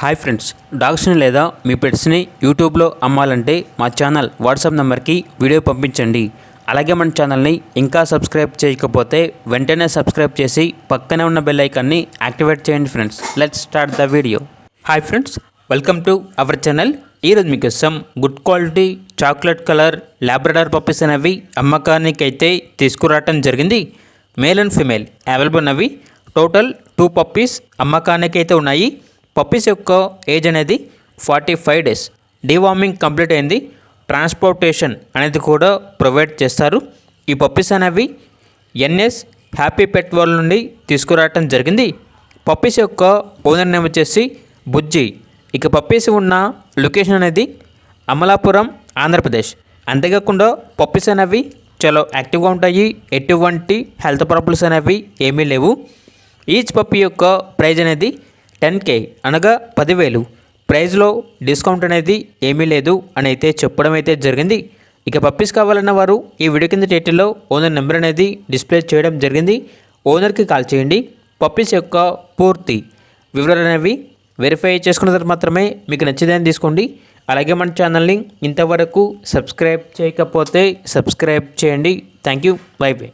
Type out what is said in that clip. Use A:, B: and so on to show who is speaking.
A: Hi friends, డాగ్స్ని లేదా మీ పెట్స్ని యూట్యూబ్లో అమ్మాలంటే మా ఛానల్ వాట్సాప్ నెంబర్కి వీడియో పంపించండి. అలాగే మన ఛానల్ని ఇంకా సబ్స్క్రైబ్ చేయకపోతే వెంటనే సబ్స్క్రైబ్ చేసి పక్కనే ఉన్న బెల్ ఐకాన్ని యాక్టివేట్ చేయండి friends. Let's start the video. Hi friends, welcome to our channel. ఈరోజు మీకోసం good quality chocolate colour Labrador puppies అనేవి అమ్మకానికి అయితే తీసుకురావటం జరిగింది. మేల్ అండ్ ఫీమేల్ అవైలబుల్ ఉన్నవి. టోటల్ 2 పప్పీస్ అమ్మకానికి అయితే ఉన్నాయి. పప్పీస్ యొక్క ఏజ్ అనేది 45 డేస్. డీవార్మింగ్ కంప్లీట్ అయింది. ట్రాన్స్పోర్టేషన్ అనేది కూడా ప్రొవైడ్ చేస్తారు. ఈ పప్పీస్ అనేవి ఎన్ఎస్ హ్యాపీ పెట్ వరల్డ్ నుండి తీసుకురావటం జరిగింది. పప్పీస్ యొక్క ఓనర్ నేమ్ వచ్చేసి బుజ్జి. ఇక పప్పీస్ ఉన్న లొకేషన్ అనేది అమలాపురం, ఆంధ్రప్రదేశ్. అంతేకాకుండా పప్పీస్ అనేవి చాలా యాక్టివ్గా ఉంటాయి. ఎటువంటి హెల్త్ ప్రాబ్లమ్స్ అనేవి ఏమీ లేవు. ఈచ్ పప్పీ యొక్క ప్రైజ్ అనేది 10K అనగా 10,000. ప్రైజ్లో డిస్కౌంట్ అనేది ఏమీ లేదు అని అయితే చెప్పడం అయితే జరిగింది. ఇక పప్పీస్ కావాలన్న వారు ఈ వీడియో కింద టైటిల్లో ఓనర్ నెంబర్ అనేది డిస్ప్లే చేయడం జరిగింది. ఓనర్కి కాల్ చేయండి. పప్పీస్ యొక్క పూర్తి వివరాలు అనేవి వెరిఫై చేసుకున్న తర్వాత మాత్రమే మీకు నచ్చేదని తీసుకోండి. అలాగే మన ఛానల్ని ఇంతవరకు సబ్స్క్రైబ్ చేయకపోతే సబ్స్క్రైబ్ చేయండి. Thank you. By by.